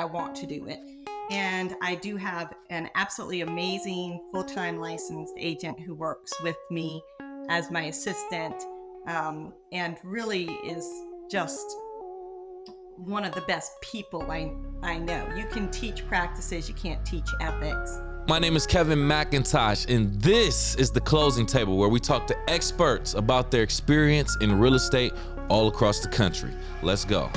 I want to do it. And I do have an absolutely amazing full-time licensed agent who works with me as my assistant, and really is just one of the best people I know. You can teach practices, you can't teach ethics. My name is Kevin McIntosh, and this is The Closing Table, where we talk to experts about their experience in real estate all across the country. Let's go.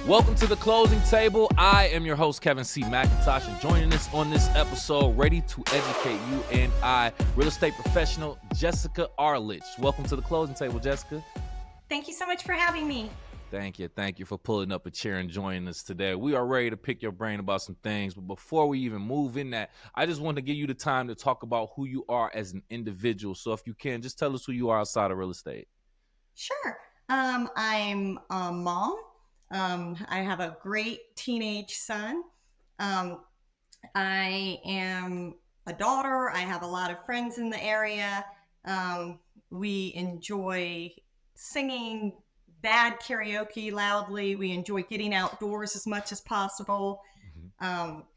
Welcome to The Closing Table. I am your host, Kevin C. McIntosh, and joining us on this episode, ready to educate you and I, real estate professional Jessica Arledge. Welcome to The Closing Table, Jessica. Thank you so much for having me. Thank you for pulling up a chair and joining us today. We are ready to pick your brain about some things, but before we even move in that, I just want to give you the time to talk about who you are as an individual. So if you can, just tell us who you are outside of real estate. Sure. I'm a mom. I have a great teenage son. I am a daughter. I have a lot of friends in the area. We enjoy singing bad karaoke loudly. We enjoy getting outdoors as much as possible,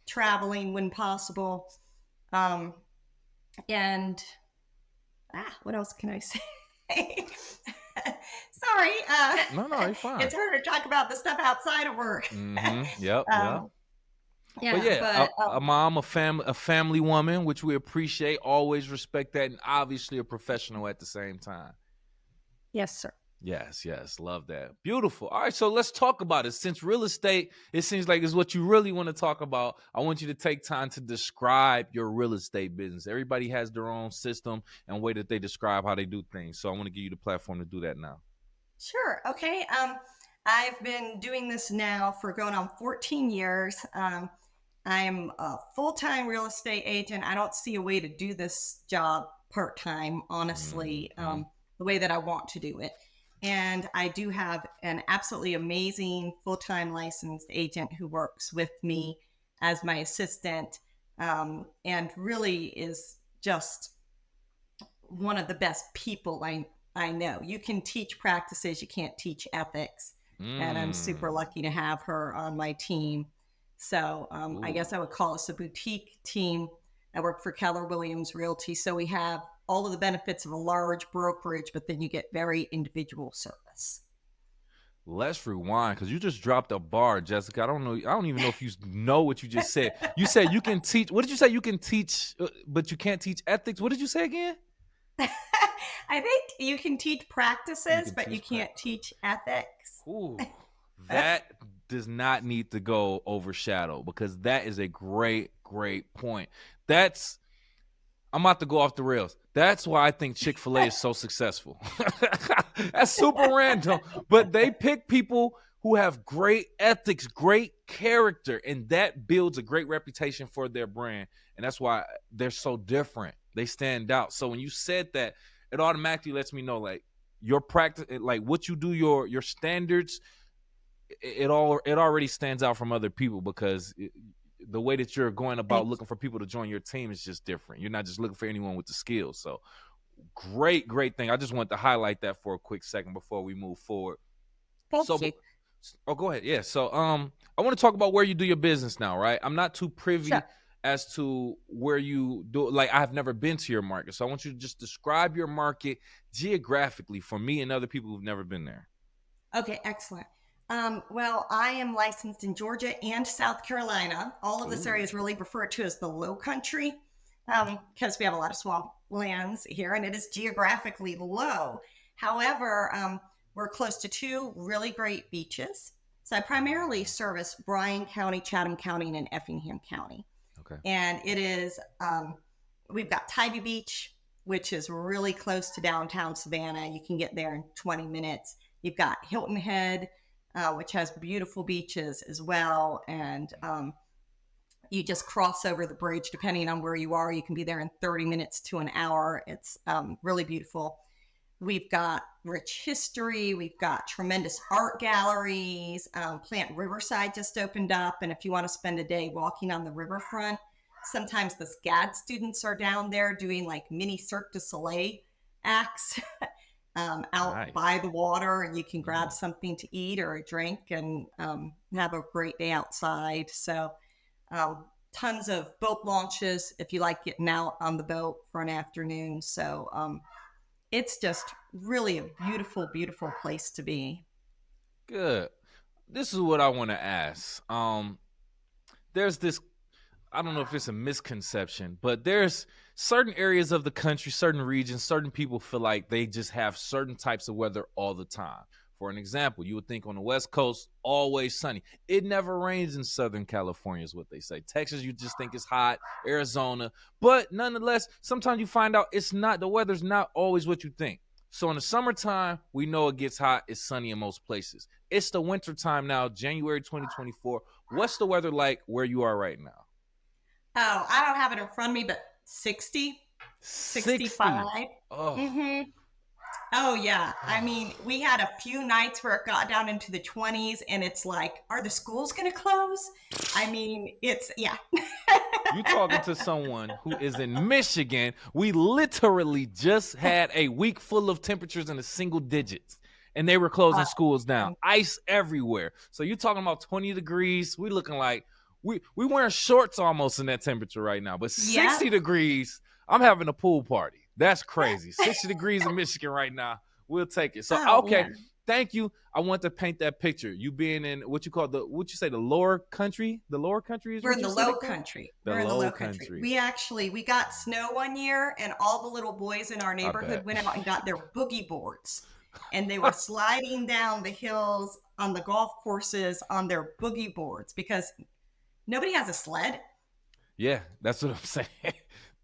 traveling when possible. And what else can I say? Sorry. No, you're fine. It's hard to talk about the stuff outside of work. Yep. Yeah, a mom, a family woman, which we appreciate, always respect that, and obviously a professional at the same time. Yes, sir. Yes, love that. Beautiful. All right, so let's talk about it. Since real estate, it seems like is what you really want to talk about, I want you to take time to describe your real estate business. Everybody has their own system and way that they describe how they do things. So I want to give you the platform to do that now. Sure. Okay. I've been doing this now for going on 14 years. I'm a full-time real estate agent. I don't see a way to do this job part-time, honestly, the way that I want to do it. And I do have an absolutely amazing full-time licensed agent who works with me as my assistant, and really is just one of the best people I know. You can teach practices, you can't teach ethics. And I'm super lucky to have her on my team. So I guess I would call us a boutique team. I work for Keller Williams Realty. So we have all of the benefits of a large brokerage, but then you get very individual service. Let's rewind, because you just dropped a bar, Jessica. I don't even know if you know what you just said. You said you can teach. What did you say? You can teach, but you can't teach ethics. What did you say again? I think you can teach practices, but you can't teach ethics. Ooh, that does not need to go overshadowed, because that is a great point. I'm about to go off the rails. That's why I think Chick-fil-A is so successful. That's super random, but they pick people who have great ethics, great character, and that builds a great reputation for their brand. And that's why they're so different. They stand out. So when you said that, it automatically lets me know, like, your practice, like what you do, your standards, it already stands out from other people, because the way that you're going about looking for people to join your team is just different. You're not just looking for anyone with the skills. So great thing. I just wanted to highlight that for a quick second before we move forward. Thank you. Oh, go ahead. Yeah. So I want to talk about where you do your business now, right? I'm not too privy as to where you do, like, I've never been to your market. So I want you to just describe your market geographically for me and other people who've never been there. Okay, excellent. Well, I am licensed in Georgia and South Carolina. All of this area is really referred to as the Low Country, because we have a lot of swamp lands here, and it is geographically low. However, we're close to two really great beaches. So I primarily service Bryan County, Chatham County, and Effingham County. Okay. And it is, we've got Tybee Beach, which is really close to downtown Savannah. You can get there in 20 minutes. You've got Hilton Head, which has beautiful beaches as well. And you just cross over the bridge. Depending on where you are, you can be there in 30 minutes to an hour. It's really beautiful. We've got rich history. We've got tremendous art galleries. Plant Riverside just opened up. And if you want to spend a day walking on the riverfront, sometimes the SCAD students are down there doing like mini Cirque du Soleil acts out Nice. by the water, and you can grab Mm. something to eat or a drink and have a great day outside. So, tons of boat launches if you like getting out on the boat for an afternoon. So, it's just really a beautiful, beautiful place to be. Good. This is what I want to ask. There's this, I don't know if it's a misconception, but there's certain areas of the country, certain regions, certain people feel like they just have certain types of weather all the time. For an example, you would think on the West Coast, always sunny. It never rains in Southern California, is what they say. Texas, you just think it's hot. Arizona, but nonetheless, sometimes you find out it's not. The weather's not always what you think. So in the summertime, we know it gets hot. It's sunny in most places. It's the wintertime now, January 2024. What's the weather like where you are right now? Oh, I don't have it in front of me, but 60, 60. 65. Oh, Mm-hmm. Oh, yeah. I mean, we had a few nights where it got down into the 20s, and it's like, are the schools going to close? I mean, it's, yeah. you talking to someone who is in Michigan. We literally just had a week full of temperatures in the single digits. And they were closing schools down. Ice everywhere. So you talking about 20 degrees. We looking like we wearing shorts almost in that temperature right now. But Yeah. 60 degrees, I'm having a pool party. That's crazy. 60 degrees in Michigan right now. We'll take it. So Oh, okay, yeah. thank you. I want to paint that picture. You being in what you call what you say, the lower country? The lower country is We're what in you the said low it called? country. The We're in the low low country. country. We got snow one year, and all the little boys in our I neighborhood bet. went out and got their boogie boards, and they were sliding down the hills on the golf courses on their boogie boards because nobody has a sled. Yeah, that's what I'm saying.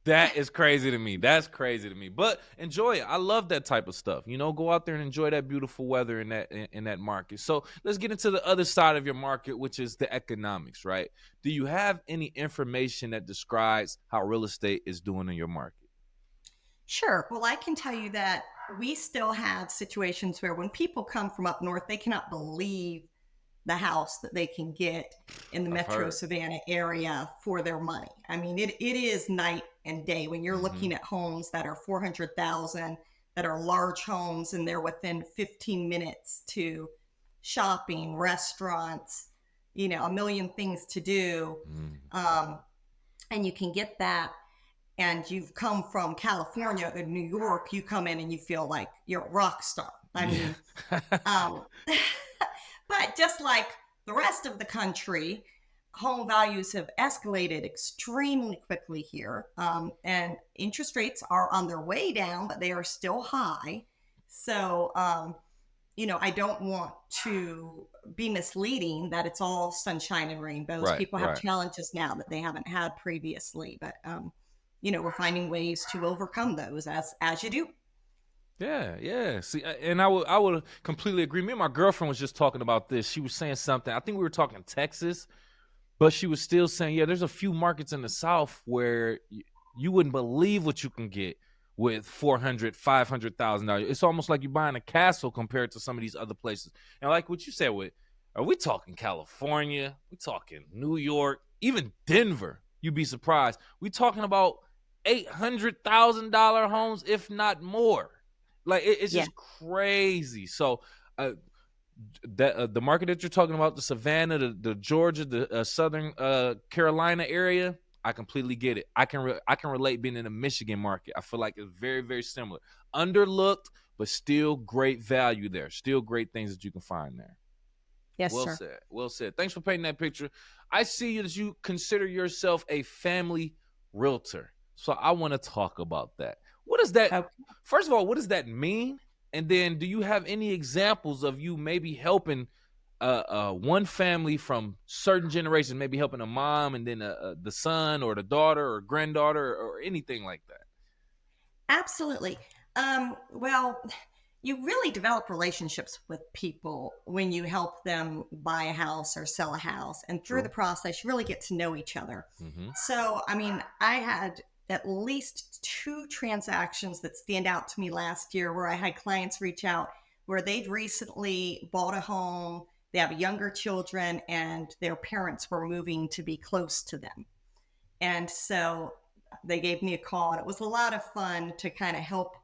That is crazy to me. That's crazy to me. But enjoy it. I love that type of stuff. You know, go out there and enjoy that beautiful weather in that market. So let's get into the other side of your market, which is the economics, right? Do you have any information that describes how real estate is doing in your market? Sure. Well, I can tell you that we still have situations where when people come from up north, they cannot believe the house that they can get in the I've metro heard. Savannah area for their money. I mean, it is night and day when you're Mm-hmm. looking at homes that are 400,000, that are large homes, and they're within 15 minutes to shopping, restaurants, a million things to do. Mm. Um, and you can get that, and you've come from California and New York, you come in and you feel like you're a rock star. I mean, Yeah. um, but just like the rest of the country, home values have escalated extremely quickly here. And interest rates are on their way down, but they are still high. So, I don't want to be misleading that it's all sunshine and rainbows. Right, People have right. challenges now that they haven't had previously, but we're finding ways to overcome those as you do. Yeah, yeah. See, and I would completely agree. Me and my girlfriend was just talking about this. She was saying something. I think we were talking Texas, but she was still saying, yeah, there's a few markets in the South where you wouldn't believe what you can get with 400, $500,000. It's almost like you're buying a castle compared to some of these other places. And like what you said, are we talking California? We talking New York, even Denver? You'd be surprised. We talking about $800,000 homes, if not more. Like it's Yeah. just crazy. So that the market that you're talking about, the Savannah, the Georgia, the Southern Carolina area, I completely get it. I can relate being in the Michigan market. I feel like it's very very similar, underlooked, but still great value there. Still great things that you can find there. Yes, Well sir. said. Well said. Thanks for painting that picture. I see that you consider yourself a family realtor. So I want to talk about that. What does that, Okay. first of all, what does that mean? And then do you have any examples of you maybe helping one family from certain generations, maybe helping a mom and then the son or the daughter or granddaughter or anything like that? Absolutely. Well, you really develop relationships with people when you help them buy a house or sell a house. And through the True. process, you really get to know each other. Mm-hmm. So, I mean, I had at least 2 transactions that stand out to me last year where I had clients reach out where they'd recently bought a home, they have younger children, and their parents were moving to be close to them. And so they gave me a call, and it was a lot of fun to kind of help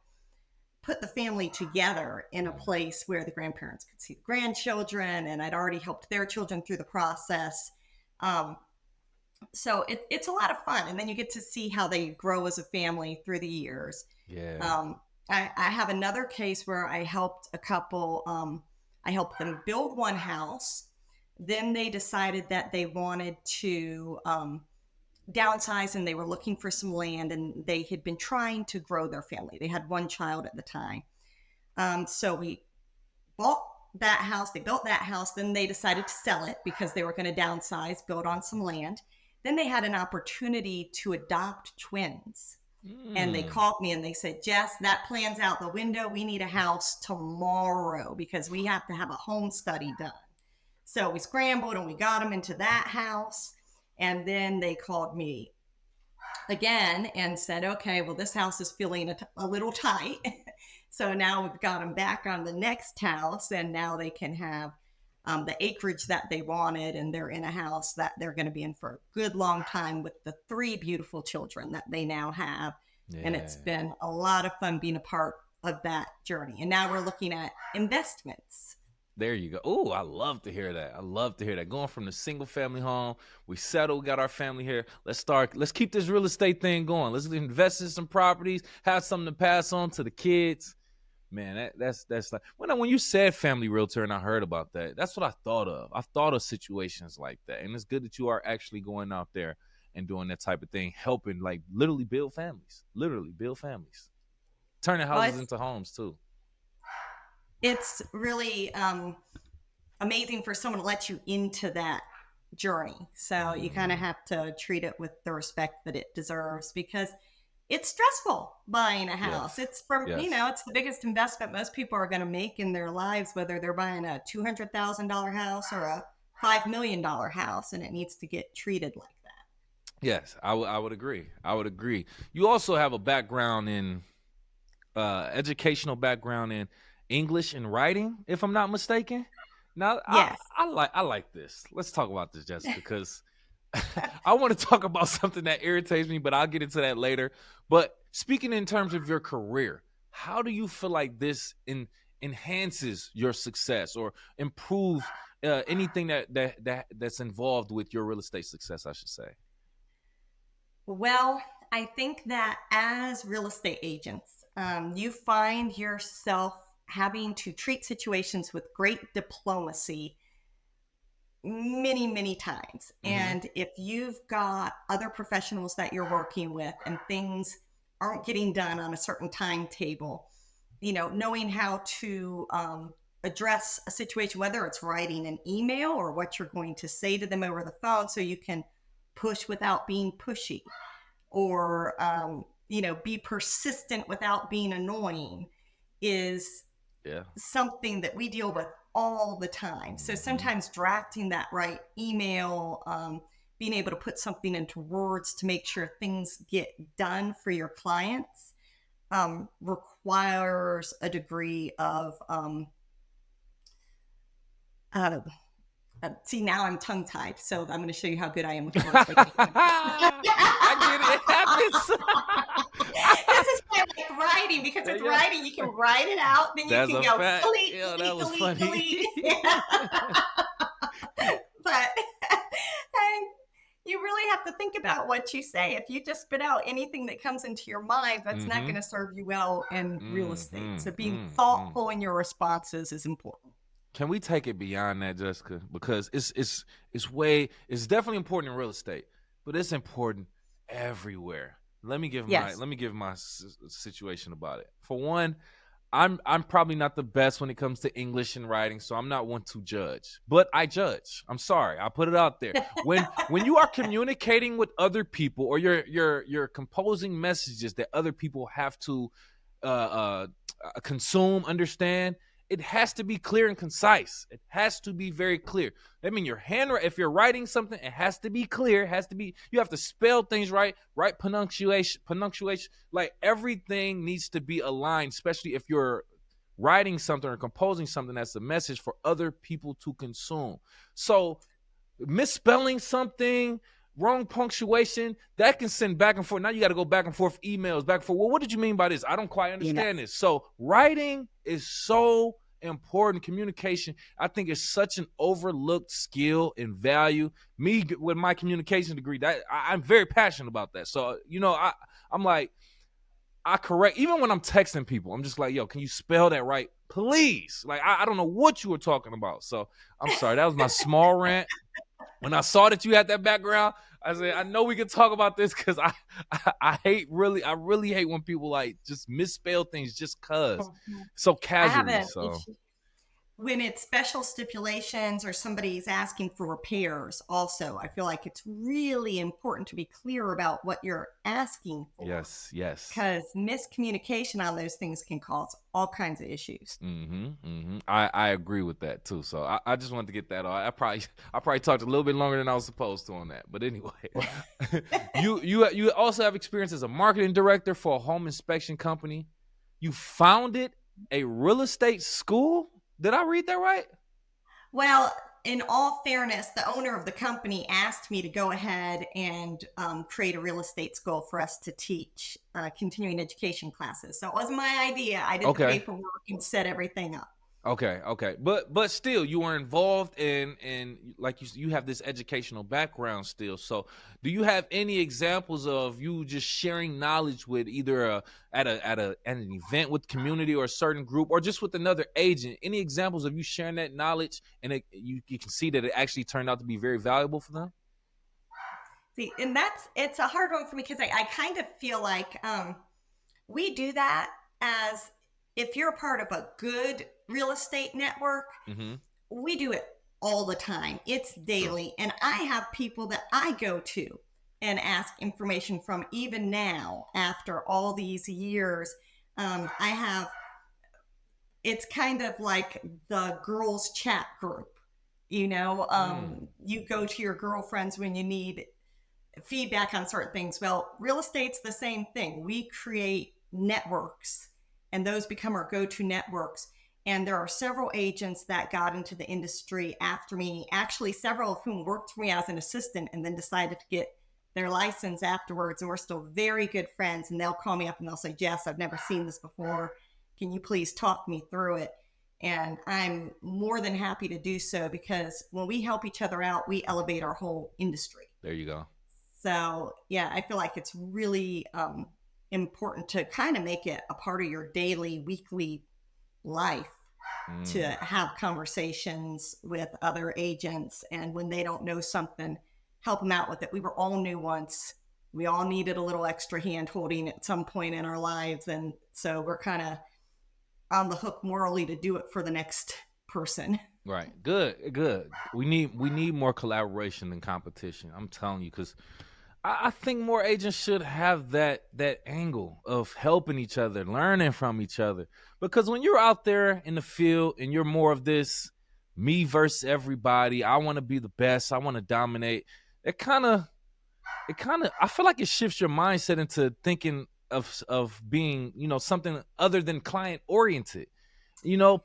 put the family together in a place where the grandparents could see the grandchildren, and I'd already helped their children through the process. Um, so it's a lot of fun, and then you get to see how they grow as a family through the years. Yeah. I have another case where I helped a couple. I helped them build one house. Then they decided that they wanted to downsize, and they were looking for some land, and they had been trying to grow their family. They had one child at the time. So we bought that house. They built that house. Then they decided to sell it because they were going to downsize, build on some land. Then they had an opportunity to adopt twins. And they called me and they said, Jess, that plan's out the window. We need a house tomorrow because we have to have a home study done. So we scrambled and we got them into that house. And then they called me again and said, okay, well, this house is feeling a little tight. So now we've got them back on the next house, and now they can have the acreage that they wanted, and they're in a house that they're going to be in for a good long time with the 3 beautiful children that they now have. Yeah. And it's been a lot of fun being a part of that journey. And now we're looking at investments. There you go. Oh, I love to hear that. I love to hear that. Going from the single family home, we settled, got our family here. Let's keep this real estate thing going. Let's invest in some properties, have something to pass on to the kids. Man, that's like when you said family realtor and I heard about that, that's what I thought of. I thought of situations like that. And it's good that you are actually going out there and doing that type of thing, helping like literally build families, turning houses into homes too. It's really amazing for someone to let you into that journey. So you kind of have to treat it with the respect that it deserves, because it's stressful buying a house. Yes. It's it's the biggest investment most people are going to make in their lives, whether they're buying a $200,000 house or a $5 million house, and it needs to get treated like that. Yes, I would agree. You also have a background in educational background in English and writing, if I'm not mistaken. Now, yes. I like this. Let's talk about this, Jessica, because I want to talk about something that irritates me, but I'll get into that later. But speaking in terms of your career, how do you feel like this enhances your success or improve anything that's involved with your real estate success, I should say? Well, I think that as real estate agents, you find yourself having to treat situations with great diplomacy many, many times. Mm-hmm. And if you've got other professionals that you're working with and things aren't getting done on a certain timetable, knowing how to address a situation, whether it's writing an email or what you're going to say to them over the phone so you can push without being pushy, or, be persistent without being annoying, is something that we deal with all the time. So sometimes drafting that right email, being able to put something into words to make sure things get done for your clients, requires a degree of, see, now I'm tongue-tied, so I'm going to show you how good I am with words. I get it. It happens. This is kind of like writing, because with writing, you can write it out, then you can go delete, yeah, that was funny. Delete. Yeah. But you really have to think about what you say. If you just spit out anything that comes into your mind, that's not going to serve you well in real estate. So being thoughtful in your responses is important. Can we take it beyond that, Jessica? Because it's definitely important in real estate, but it's important everywhere. Let me give my situation about it. For one, I'm probably not the best when it comes to English and writing, so I'm not one to judge. But I judge. I'm sorry. I'll put it out there. When you are communicating with other people, or you're composing messages that other people have to consume, understand, it has to be clear and concise. It has to be very clear. I mean, your handwriting, if you're writing something, it has to be clear. It has to be, you have to spell things right, right pronunciation. Like everything needs to be aligned, especially if you're writing something or composing something that's a message for other people to consume. So misspelling something, wrong punctuation, that can send back and forth. Now you got to go back and forth emails, back and forth. Well, what did you mean by this? I don't quite You know, understand this. So writing is so important. Communication, I think, is such an overlooked skill and value. Me with my communication degree, that I'm very passionate about that. So I'm like, I correct, even when I'm texting people, I'm just like, yo, can you spell that right, please? Like, I don't know what you were talking about. So I'm sorry, that was my small rant. When I saw that you had that background, I said, I know we can talk about this because I really hate when people like just misspell things just cause so I have casually. an So issue when it's special stipulations or somebody's asking for repairs. Also, I feel like it's really important to be clear about what you're asking for, yes. because miscommunication on those things can cause all kinds of issues. I agree with that too. So I just wanted to get that off. I probably talked a little bit longer than I was supposed to on that. But anyway, you also have experience as a marketing director for a home inspection company. You founded a real estate school. Did I read that right? Well, in all fairness, the owner of the company asked me to go ahead and create a real estate school for us to teach continuing education classes. So it wasn't my idea. I did the Okay. paperwork and set everything up. Okay. But still, you were involved in like you have this educational background still. So, do you have any examples of you just sharing knowledge with either at an event with community or a certain group or just with another agent? Any examples of you sharing that knowledge and you can see that it actually turned out to be very valuable for them? See, and it's a hard one for me because I kind of feel like we do that as if you're a part of a good real estate network, Mm-hmm. we do it all the time. It's Sure. daily. And I have people that I go to and ask information from even now after all these years. I have, it's kind of like the girls' chat group. Mm. You go to your girlfriends when you need feedback on certain things. Well, real estate's the same thing. We create networks, and those become our go to networks. And there are several agents that got into the industry after me, actually, several of whom worked for me as an assistant and then decided to get their license afterwards. And we're still very good friends. And they'll call me up and they'll say, Jess, I've never seen this before. Can you please talk me through it? And I'm more than happy to do so because when we help each other out, we elevate our whole industry. There you go. So, yeah, I feel like it's really important to kind of make it a part of your daily, weekly life to Mm. have conversations with other agents. And when they don't know something, help them out with it. We were all new once. We all needed a little extra hand holding at some point in our lives. And so we're kind of on the hook morally to do it for the next person. Right. Good. We need more collaboration than competition. I'm telling you, because I think more agents should have that angle of helping each other, learning from each other. Because when you're out there in the field and you're more of this me versus everybody, I want to be the best, I want to dominate. It kind of I feel like it shifts your mindset into thinking of being, something other than client oriented.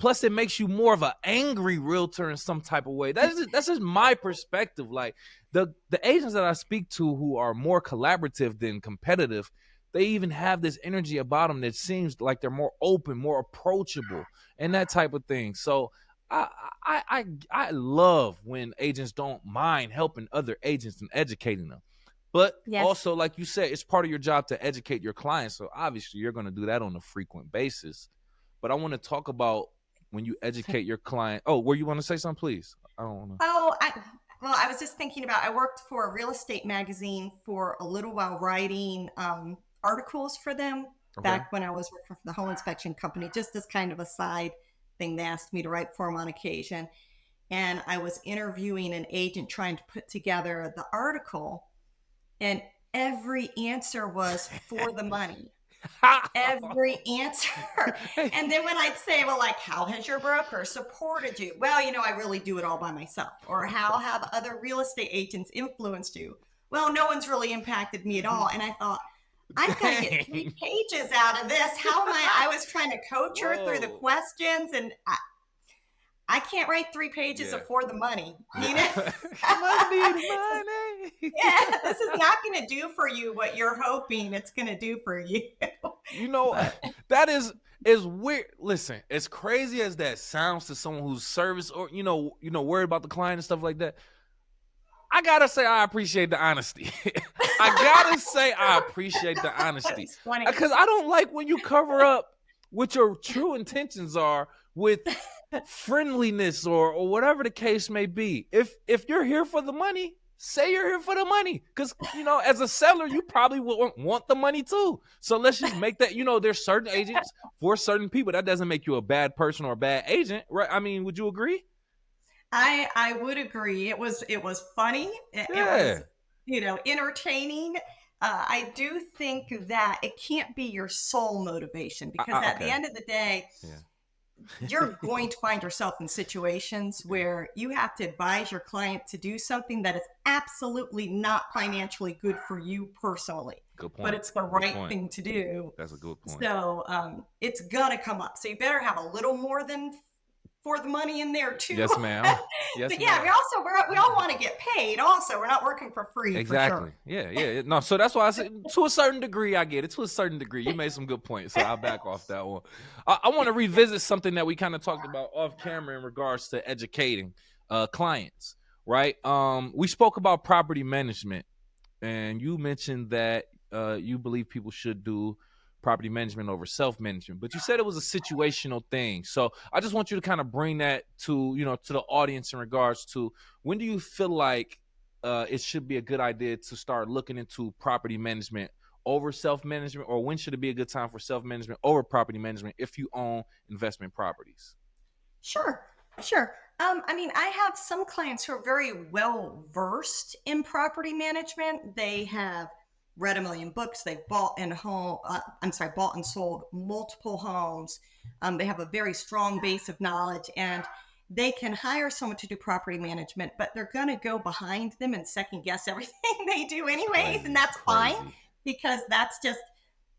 Plus it makes you more of an angry realtor in some type of way. That's just my perspective. Like the agents that I speak to who are more collaborative than competitive, they even have this energy about them that seems like they're more open, more approachable, and that type of thing. So I love when agents don't mind helping other agents and educating them. But Yes. also, like you said, it's part of your job to educate your clients. So obviously you're going to do that on a frequent basis. But I want to talk about when you educate your client. Oh, where you want to say something, please? I don't want to. Oh, well, I was just thinking about, I worked for a real estate magazine for a little while writing articles for them Okay. back when I was working for the home inspection company, just as kind of a side thing. They asked me to write for them on occasion. And I was interviewing an agent trying to put together the article, and every answer was for the money. every answer. And then when I'd say, well, like, how has your broker supported you? Well, I really do it all by myself. Or how have other real estate agents influenced you? Well, no one's really impacted me at all. And I thought, I've got to get three Dang. pages out of this. How am I? I was trying to coach her through the Whoa. questions, and I can't write 3 pages Yeah. of for the money. Yeah. Money, money. Yeah, this is not going to do for you what you're hoping it's going to do for you. You know, But that is weird. Listen, as crazy as that sounds to someone who's service or worried about the client and stuff like that, I gotta say I appreciate the honesty. I gotta say I appreciate the honesty it's funny. because I don't like when you cover up what your true intentions are with friendliness or whatever the case may be. If you're here for the money, say you're here for the money. Because as a seller, you probably will want the money too. So let's just make that. There's certain agents for certain people. That doesn't make you a bad person or a bad agent, right? I mean, would you agree? I would agree. It was funny. It was Yeah. entertaining. I do think that it can't be your sole motivation because at the Okay. end of the day, Yeah. you're going to find yourself in situations where you have to advise your client to do something that is absolutely not financially good for you personally, Good but point. it's the Good right point. thing to do. That's a good point. So it's gonna come up. So you better have a little more than for the money in there too. Yes, ma'am. Yes, But yeah, ma'am. we all want to get paid. Also, we're not working for free for Exactly. sure. Yeah, yeah. No, so that's why I said to a certain degree, I get it. To a certain degree, you made some good points. So I'll back off that one. I want to revisit something that we kind of talked about off camera in regards to educating clients, right? We spoke about property management, and you mentioned that you believe people should do property management over self-management, but you said it was a situational thing. So I just want you to kind of bring that to the audience in regards to when do you feel like it should be a good idea to start looking into property management over self-management, or when should it be a good time for self-management over property management if you own investment properties? Sure, sure. I mean, I have some clients who are very well versed in property management. They have read a million books. They've bought and sold multiple homes. They have a very strong base of knowledge, and they can hire someone to do property management, but they're going to go behind them and second guess everything they do, anyways, and Crazy, that's fine crazy. because that's just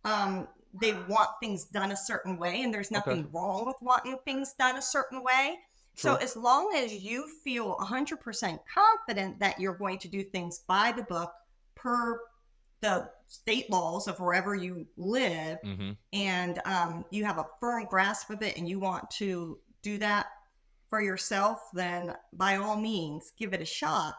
they want things done a certain way, and there's Okay, nothing wrong with wanting things done a certain way. So true, as long as you feel 100% confident that you're going to do things by the book per the state laws of wherever you live, mm-hmm, and you have a firm grasp of it and you want to do that for yourself, then by all means give it a shot.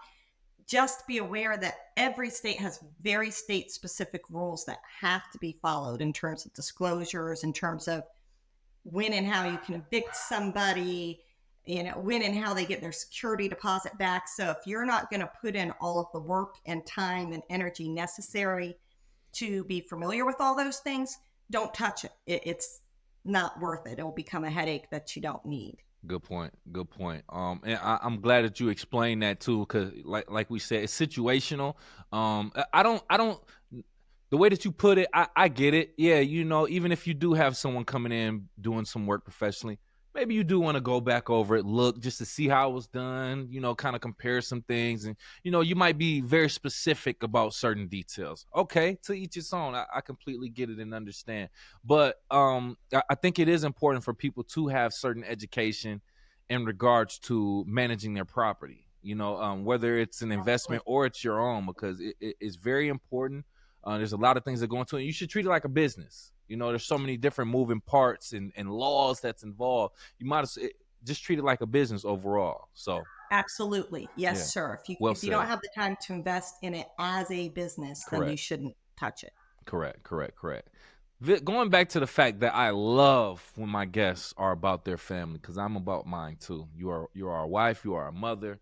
Just be aware that every state has very state specific rules that have to be followed in terms of disclosures, in terms of when and how you can evict somebody, when and how they get their security deposit back. So if you're not going to put in all of the work and time and energy necessary to be familiar with all those things, don't touch it. It's not worth it. It'll become a headache that you don't need. good point, good point. And I'm glad that you explained that too, because like we said, it's situational. I don't the way that you put it, I get it. Yeah, even if you do have someone coming in doing some work professionally, maybe you do want to go back over it, look just to see how it was done, kind of compare some things. And, you might be very specific about certain details. Okay, to each its own. I completely get it and understand. But I think it is important for people to have certain education in regards to managing their property, whether it's an investment Absolutely. or it's your own, because it's very important. There's a lot of things that go into it. You should treat it like a business. There's so many different moving parts and laws that's involved. You might just treat it like a business overall. So, Absolutely. yeah, Yes, sir. If you well if you don't said. have the time to invest in it as a business, then you Correct, shouldn't touch it. correct, correct, correct. Going back to the fact that I love when my guests are about their family, because I'm about mine too. You are a wife, you are a mother.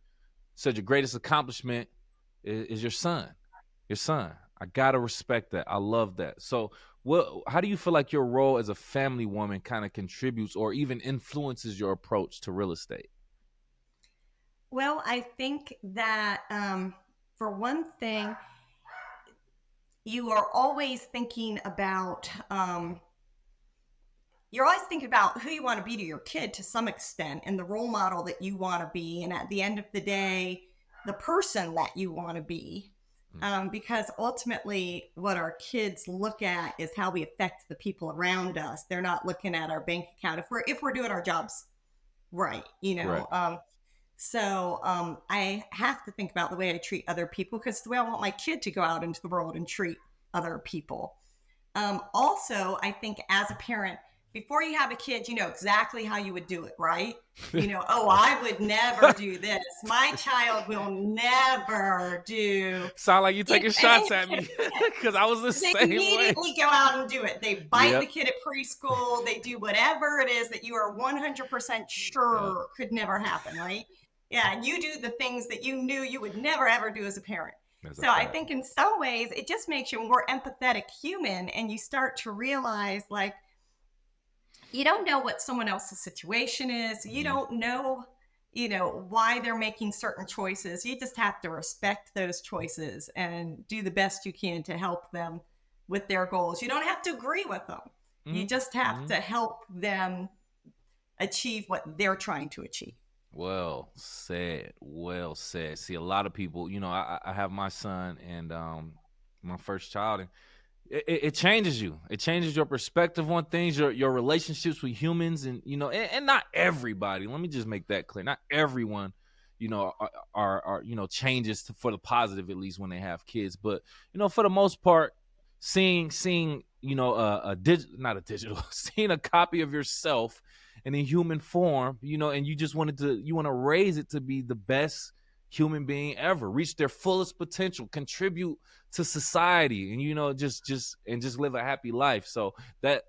Said your greatest accomplishment is your son. Your son. I gotta respect that. I love that. So, how do you feel like your role as a family woman kind of contributes or even influences your approach to real estate? Well, I think that for one thing, you are always thinking about, you're always thinking about who you want to be to your kid to some extent and the role model that you want to be. And at the end of the day, the person that you want to be. Because ultimately, what our kids look at is how we affect the people around us. They're not looking at our bank account if we're doing our jobs right, you Right. know. I have to think about the way I treat other people because the way I want my kid to go out into the world and treat other people. Also, I think as a parent, before you have a kid, you know exactly how you would do it, right? You know, oh, I would never do this. My child will never do Sound like you if taking shots at anything. me because I was the They same way. immediately go out and do it. They bite the Yep. kid at preschool. They do whatever it is that you are 100% Yep. sure could never happen, right? Yeah, and you do the things that you knew you would never ever do as a parent. That's a So I fact. think in some ways it just makes you a more empathetic human, and you start to realize like you don't know what someone else's situation is. You Mhm. don't know, why they're making certain choices. You just have to respect those choices and do the best you can to help them with their goals. You don't have to agree with them. You Mhm. just have to Mhm. help them achieve what they're trying to achieve. Well said. Well said. See, a lot of people, I have my son and my first child, and it changes you. It changes your perspective on things, your relationships with humans, and and not everybody. Let me just make that clear. Not everyone, are changes for the positive, at least when they have kids. But for the most part, seeing not a digital, seeing a copy of yourself in a human form, and you want to raise it to be the best human being ever, reach their fullest potential, contribute to society, and just live a happy life. So that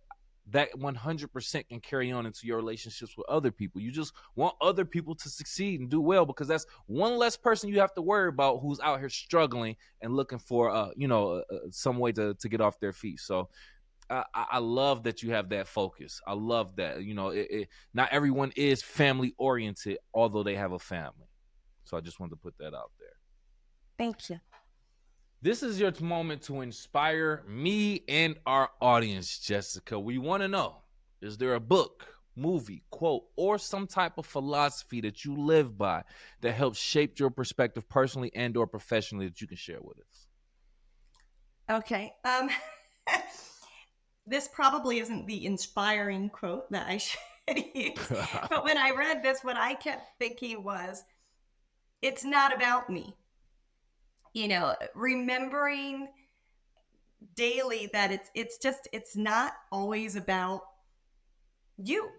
100% can carry on into your relationships with other people. You just want other people to succeed and do well, because that's one less person you have to worry about who's out here struggling and looking for some way to get off their feet. So I love that you have that focus. I love that. Not everyone is family oriented, although they have a family. So I just wanted to put that out there. Thank you. This is your moment to inspire me and our audience, Jessica. We want to know, is there a book, movie, quote, or some type of philosophy that you live by that helps shape your perspective personally and or professionally that you can share with us? Okay. This probably isn't the inspiring quote that I should use, but when I read this, what I kept thinking was, it's not about me. Remembering daily that it's not always about you.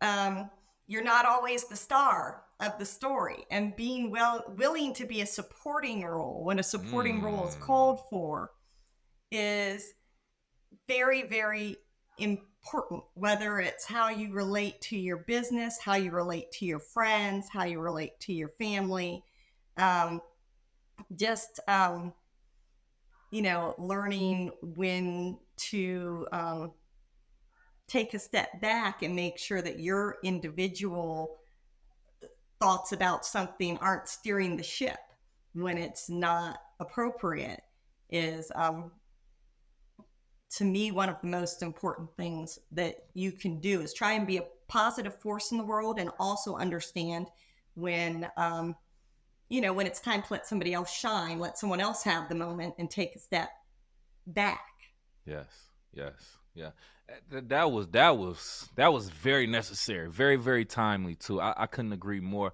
Um, you're not always the star of the story, and being willing to be a supporting role when a supporting role is Mm. called for is very, very important, whether it's how you relate to your business, how you relate to your friends, how you relate to your family. Um, just, learning when to take a step back and make sure that your individual thoughts about something aren't steering the ship when it's not appropriate is to me one of the most important things that you can do is try and be a positive force in the world, and also understand when when it's time to let somebody else shine, let someone else have the moment and take a step back. Yes, yes, yeah. That was very necessary, very very timely too. I couldn't agree more.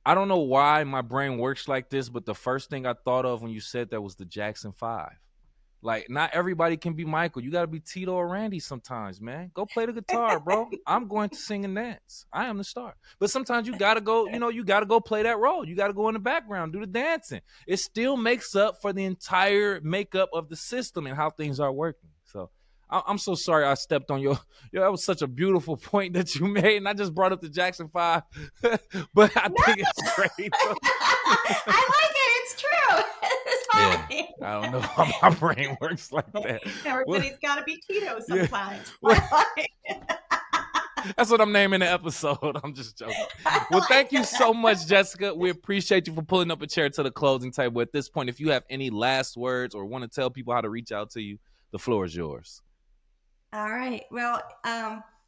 I don't know why my brain works like this, but the first thing I thought of when you said that was the Jackson Five. Like, not everybody can be Michael. You got to be Tito or Randy sometimes, man. Go play the guitar, bro. I'm going to sing and dance. I am the star. But sometimes you got to go, you got to go play that role. You got to go in the background, do the dancing. It still makes up for the entire makeup of the system and how things are working. So I'm so sorry I stepped on your. That was such a beautiful point that you made, and I just brought up the Jackson Five, but I No, think it's great. I like it. It's true. It's Yeah, fine. I don't know how my brain works like that. What? Everybody's got to be Tito Yeah. sometimes. What? I like it. That's what I'm naming the episode. I'm just joking. Well, thank you so much, Jessica. We appreciate you for pulling up a chair to the closing table. At this point, if you have any last words or want to tell people how to reach out to you, the floor is yours. All right. Well,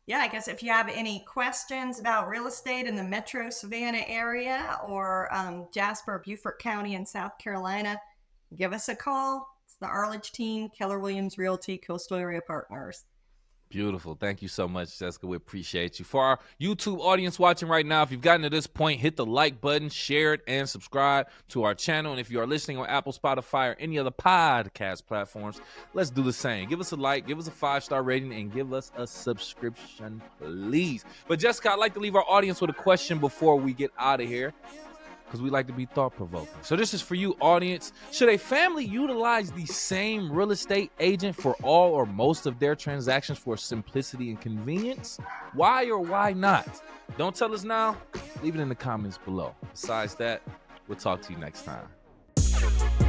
yeah, I guess if you have any questions about real estate in the Metro Savannah area or Jasper, Beaufort County in South Carolina, give us a call. It's the Arledge team, Keller Williams Realty, Coastal Area Partners. Beautiful. Thank you so much, Jessica. We appreciate you. For our YouTube audience watching right now, if you've gotten to this point, hit the like button, share it, and subscribe to our channel. And if you are listening on Apple, Spotify, or any other podcast platforms, let's do the same. Give us a like, give us a 5-star rating, and give us a subscription, please. But Jessica, I'd like to leave our audience with a question before we get out of here, because we like to be thought-provoking. So this is for you, audience. Should a family utilize the same real estate agent for all or most of their transactions for simplicity and convenience? Why or why not? Don't tell us now. Leave it in the comments below. Besides that, we'll talk to you next time.